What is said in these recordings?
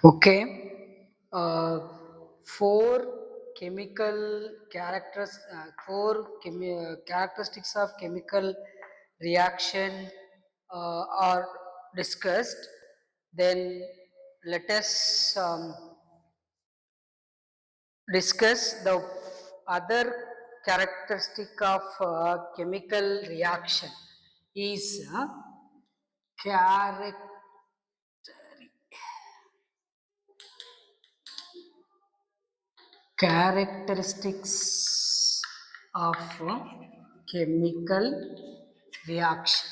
Okay. Uh, four characteristics of chemical reaction are discussed. Then let us discuss the other characteristic of chemical reaction is charac- characteristics of chemical reaction.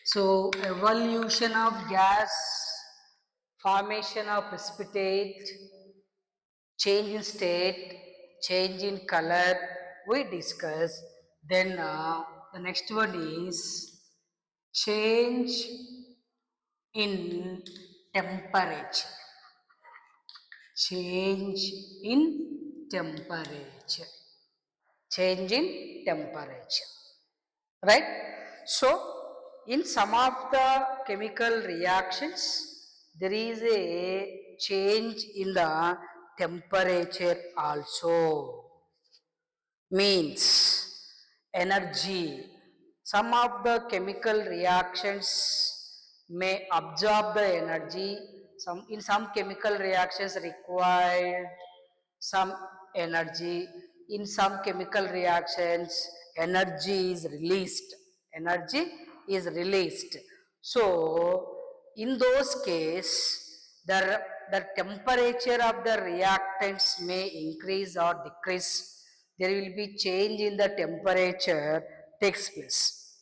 So evolution of gas, formation of precipitate, change in state, change in color, we discuss. Then the next one is change in temperature. Change in temperature. Change in temperature. Right? So, in some of the chemical reactions, there is a change in the temperature also. Means energy. Some of the chemical reactions may absorb the energy. In some chemical reactions required some energy. In some chemical reactions, energy is released. Energy is released. So, in those cases, the temperature of the reactants may increase or decrease. There will be change in the temperature takes place.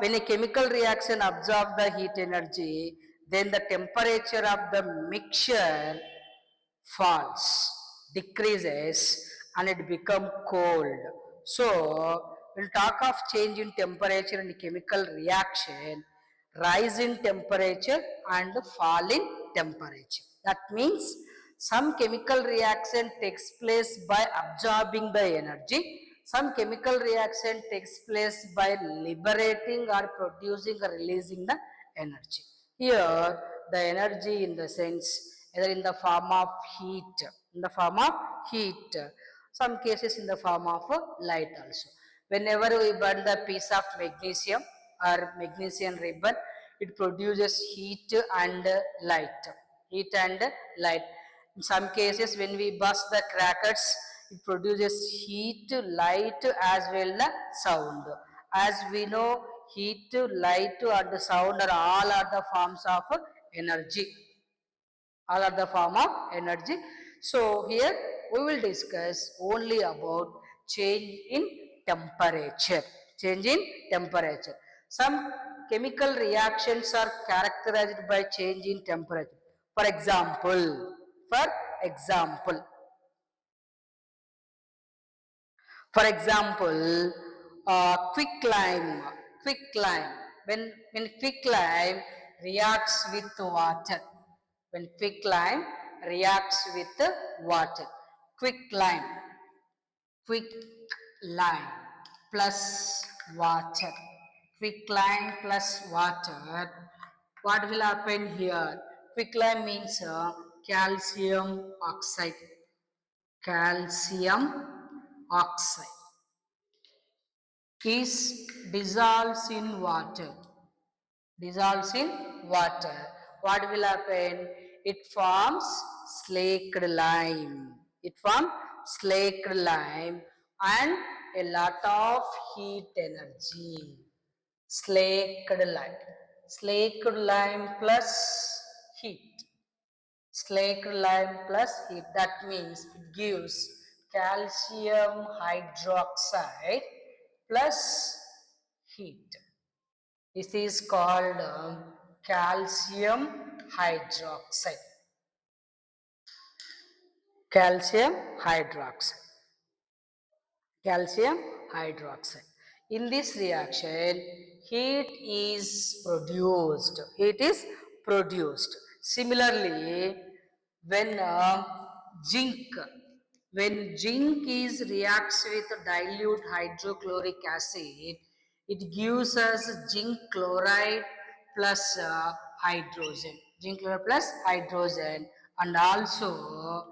When a chemical reaction absorbs the heat energy, then the temperature of the mixture falls, decreases, and it becomes cold. So, when talk of change in temperature in chemical reaction, rise in temperature and fall in temperature. That means some chemical reaction takes place by absorbing the energy. Some chemical reaction takes place by liberating or producing or releasing the energy. Here, the energy in the sense either in the form of heat, in the form of heat, some cases in the form of light also. Whenever we burn the piece of magnesium or magnesium ribbon, it produces heat and light. Heat and light. In some cases, when we burst the crackers, it produces heat, light as well as sound. As we know, heat, light and sound are all are the forms of energy. All are the form of energy. So here we will discuss only about change in temperature. Change in temperature. Some chemical reactions are characterized by change in temperature. For example, for example, for example, quicklime. Quicklime. When quicklime reacts with water. When quicklime reacts with water. Quicklime. Quicklime plus water. Quicklime plus water. What will happen here? Quicklime means calcium oxide. Calcium oxide is dissolves in water. Dissolves in water. What will happen? It forms slaked lime. It forms slaked lime and a lot of heat energy. Slaked lime. Slaked lime plus heat. Slaked lime plus heat. That means it gives calcium hydroxide plus heat. This is called calcium hydroxide. Calcium hydroxide. Calcium hydroxide. In this reaction, heat is produced. Heat is produced. Similarly, when zinc, when zinc is reacts with dilute hydrochloric acid, it gives us zinc chloride plus hydrogen. zinc chloride plus hydrogen, and also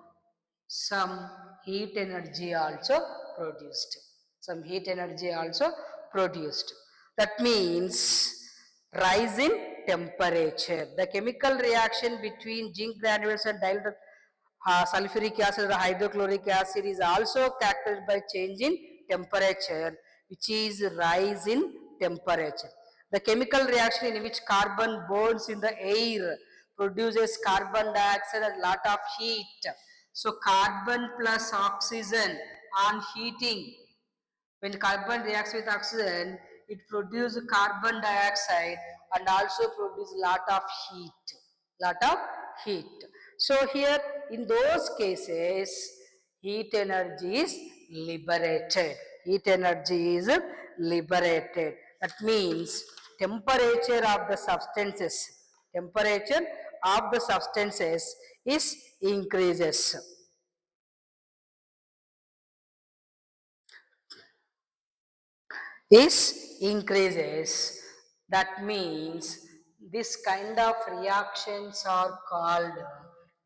some heat energy also produced. Some heat energy also produced. That means rise in temperature. The chemical reaction between zinc granules and dilute sulfuric acid or hydrochloric acid is also characterized by change in temperature, which is rise in temperature. The chemical reaction in which carbon burns in the air produces carbon dioxide and lot of heat. So carbon plus oxygen on heating, when carbon reacts with oxygen, it produces carbon dioxide and also produces lot of heat. Lot of heat. So here in those cases, heat energy is liberated. Heat energy is liberated. That means temperature of the substances is increases. Is increases. That means this kind of reactions are called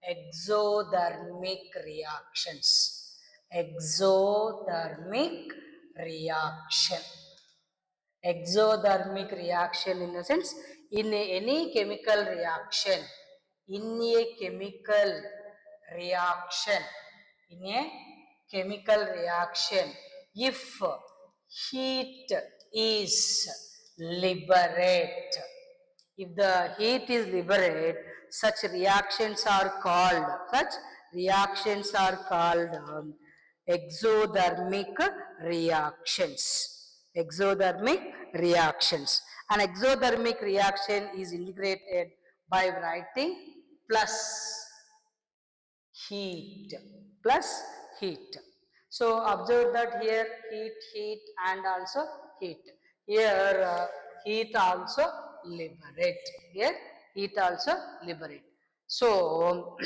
exothermic reactions. Exothermic reaction. Exothermic reaction in the sense in any chemical reaction, in a chemical reaction, in a chemical reaction, if heat is liberate, if the heat is liberated, such reactions are called exothermic reactions. Exothermic reactions. An exothermic reaction is integrated by writing plus heat. Plus heat. So observe that here heat and also heat. Here heat also liberate. Here heat also liberate. So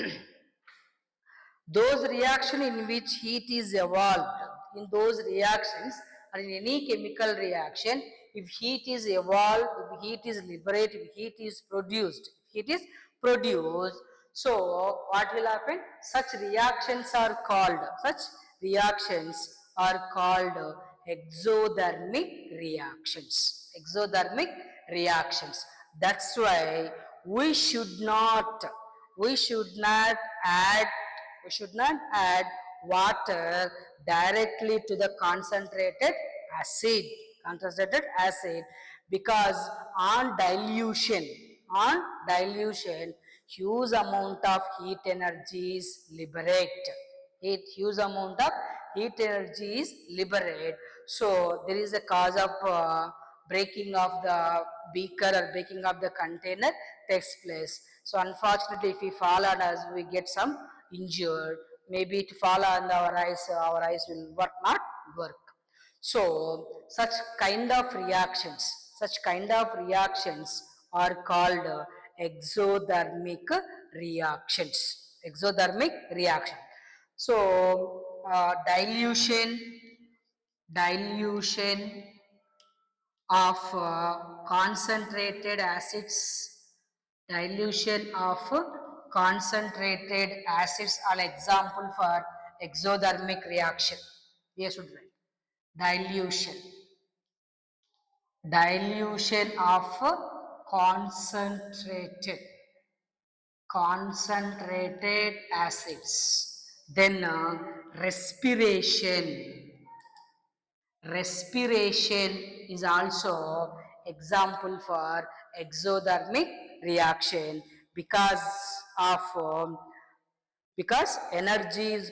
those reactions in which heat is evolved, in those reactions or in any chemical reaction, if heat is evolved, if heat is liberated, if heat is produced, so what will happen? Such reactions are called exothermic reactions. Exothermic reactions. That's why we should not we should not add we should not add water directly to the concentrated acid, because on dilution huge amount of heat energy is liberate. Huge amount of heat energy is liberate. So there is a cause of breaking of the beaker or breaking of the container takes place. So unfortunately, if we fall on us, we get some injured. Maybe to fall on our eyes will not work. So such kind of reactions are called exothermic reactions. Exothermic reaction. So dilution of concentrated acids, dilution of concentrated acids are example for exothermic reaction. Here should write dilution of concentrated acids. Then respiration is also example for exothermic reaction, because of heat energy is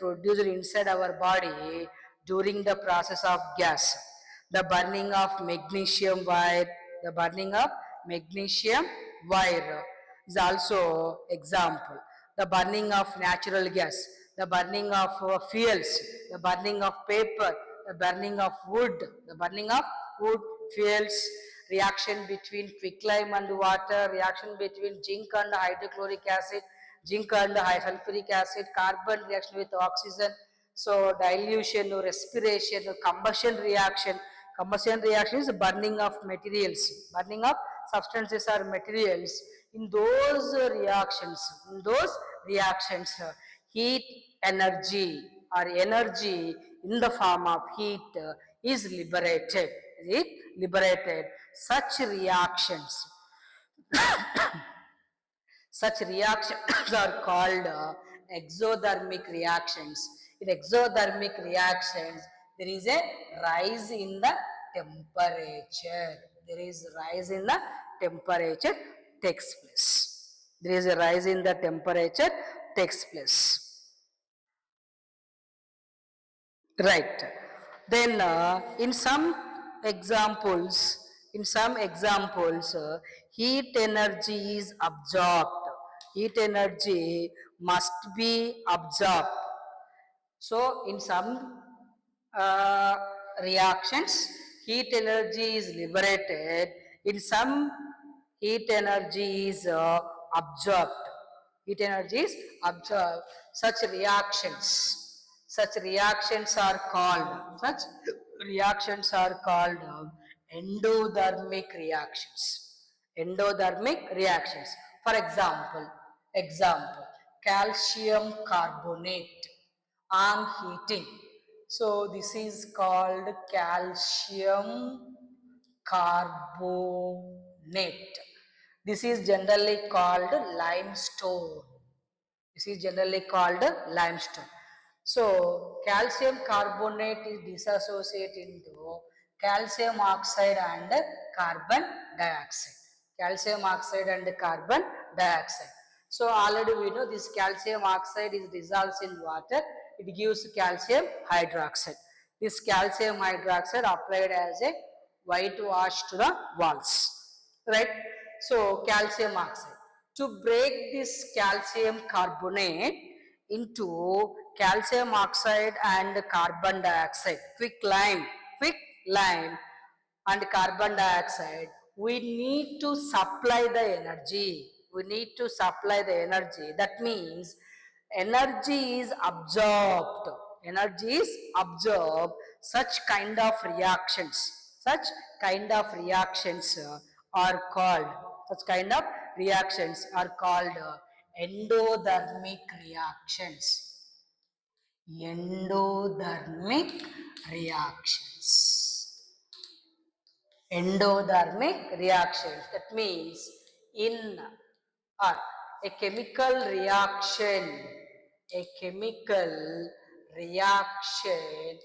produced inside our body during the process of gas. The burning of magnesium wire, the burning of magnesium wire is also example. The burning of natural gas, the burning of fuels, the burning of paper, the burning of wood, fuels, reaction between quicklime and water, reaction between zinc and hydrochloric acid, zinc and sulfuric acid, carbon reaction with oxygen. So dilution, respiration, combustion reaction. Combustion reaction is burning of materials, burning of substances or materials, in those reactions, heat energy or energy in the form of heat is liberated. It liberated. Such reactions such reactions are called exothermic reactions. In exothermic reactions, there is a rise in the temperature. There is rise in the temperature takes place. There is a rise in the temperature takes place. Right. Then examples, in some examples, heat energy is absorbed. Heat energy must be absorbed. So, in some uh, reactions, heat energy is liberated. In some, heat energy is absorbed. Heat energy is absorbed. Such reactions are called. Such reactions are called endothermic reactions. Endothermic reactions. For example, calcium carbonate on heating. So this is called calcium carbonate. This is generally called limestone. This is generally called limestone. So calcium carbonate is dissociated into calcium oxide and carbon dioxide. Calcium oxide and carbon dioxide. So already we know this calcium oxide is dissolved in water. It gives calcium hydroxide. This calcium hydroxide applied as a whitewash to the walls. Right? So calcium oxide. To break this calcium carbonate into calcium oxide and carbon dioxide, quick lime and carbon dioxide, we need to supply the energy. We need to supply the energy. That means energy is absorbed. Energy is absorbed. Such kind of reactions are called, such kind of reactions are called endothermic reactions. Endothermic reactions. Endothermic reactions, that means in or a chemical reaction, a chemical reaction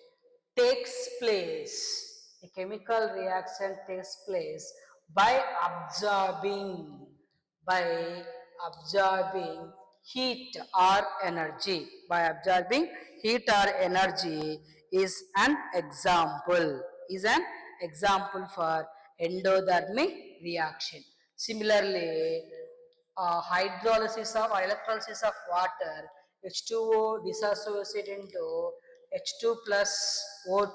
takes place, a chemical reaction takes place by absorbing by absorbing heat or energy. By absorbing heat or energy is an example, is an example for endothermic reaction. Similarly, hydrolysis of or electrolysis of water, H2O dissociated into H2 plus O2,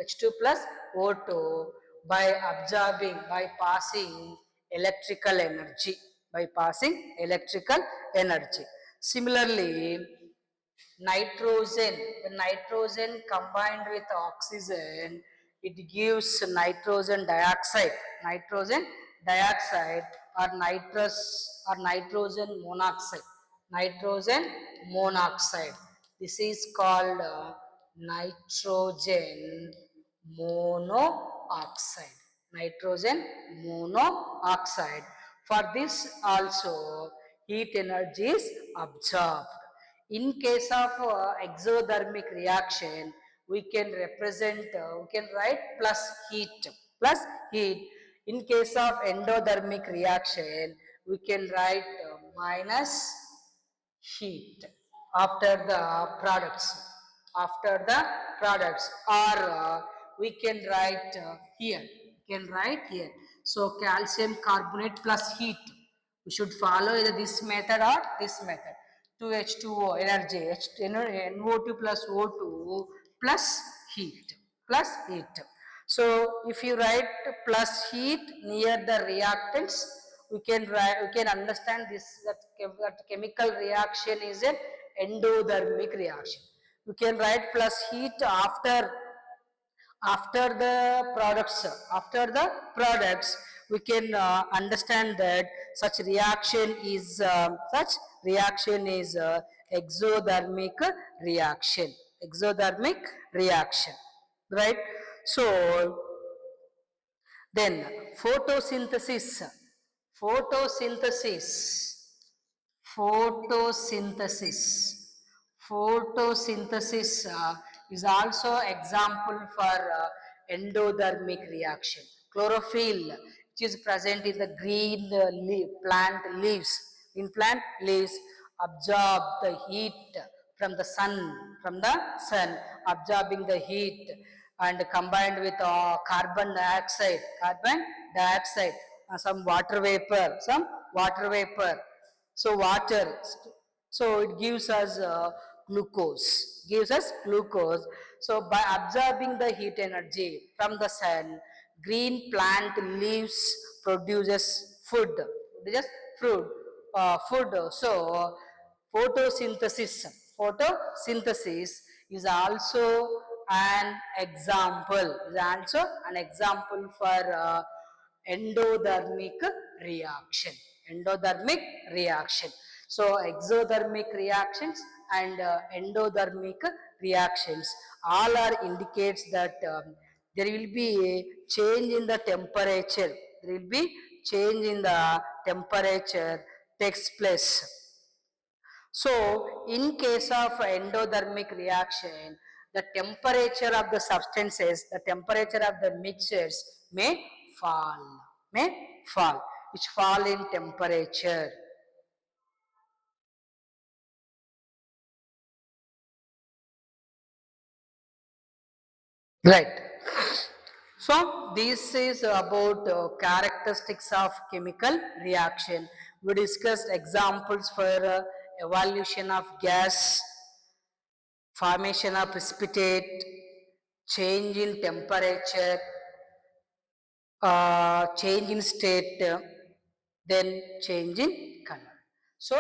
H2 plus O2 by absorbing, by passing electrical energy, by passing electrical energy. Similarly, nitrogen, when nitrogen combined with oxygen, it gives nitrogen dioxide or nitrogen monoxide, nitrogen monoxide. This is called nitrogen monoxide, nitrogen monoxide. For this also heat energy is absorbed. In case of exothermic reaction, we can represent, we can write plus heat. In case of endothermic reaction, we can write minus heat after the products, after the products, or we can write here, we can write here. So calcium carbonate plus heat, we should follow either this method or this method. 2H2O energy, NO2 plus O2 plus heat, plus heat. So if you write plus heat near the reactants, we can write, we can understand this, that chemical reaction is an endothermic reaction. We can write plus heat after the products, after the products we can understand that such reaction is exothermic reaction. Exothermic reaction, right? So then photosynthesis, photosynthesis, photosynthesis, photosynthesis is also example for endothermic reaction. Chlorophyll, which is present in the green plant leaves, in plant leaves, absorb the heat from the sun, from the sun, absorbing the heat and combined with carbon dioxide, some water vapor, so water, so it gives us glucose. So by absorbing the heat energy from the sun, green plant leaves produces food, just food, food. So photosynthesis, photosynthesis is also an example, for endothermic reaction, endothermic reaction. So exothermic reactions and endothermic reactions all are indicates that there will be a change in the temperature, there will be change in the temperature takes place. So, in case of endothermic reaction, the temperature of the substances, the temperature of the mixtures fall, may fall, which fall in temperature. Right. So, this is about characteristics of chemical reaction. We discussed examples for evolution of gas, formation of precipitate, change in temperature, change in state, then change in color. So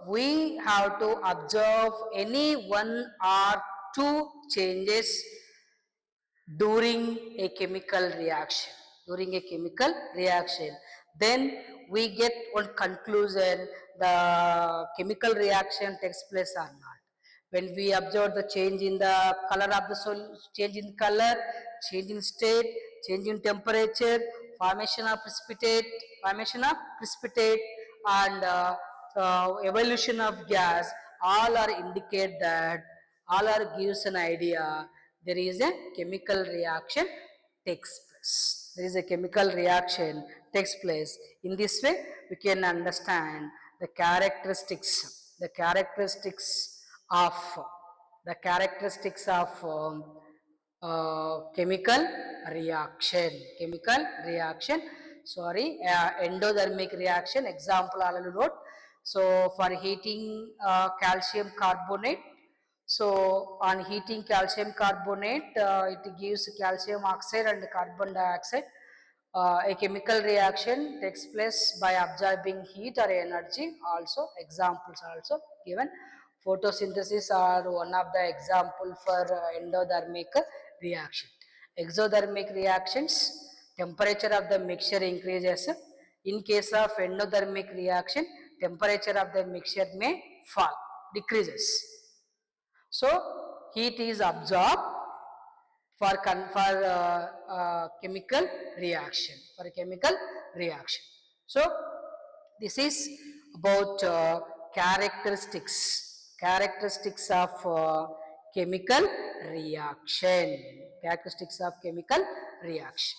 we have to observe any one or two changes during a chemical reaction, during a chemical reaction, then we get one conclusion, the chemical reaction takes place or not. When we observe the change in the color of the change in color, change in state, change in temperature, formation of precipitate, and evolution of gas, all are indicate that, all are gives an idea there is a chemical reaction takes place. There is a chemical reaction takes place. In this way, we can understand the characteristics of chemical reaction. Chemical reaction. Sorry, endothermic reaction. Example, I will note. So, for heating calcium carbonate, so on heating calcium carbonate, it gives calcium oxide and carbon dioxide. A chemical reaction takes place by absorbing heat or energy. Also, examples are also given. Photosynthesis are one of the example for endothermic reaction. Exothermic reactions, temperature of the mixture increases. In case of endothermic reaction, temperature of the mixture may fall, decreases. So heat is absorbed for chemical reaction, for chemical reaction. So this is about characteristics of chemical reaction, characteristics of chemical reaction.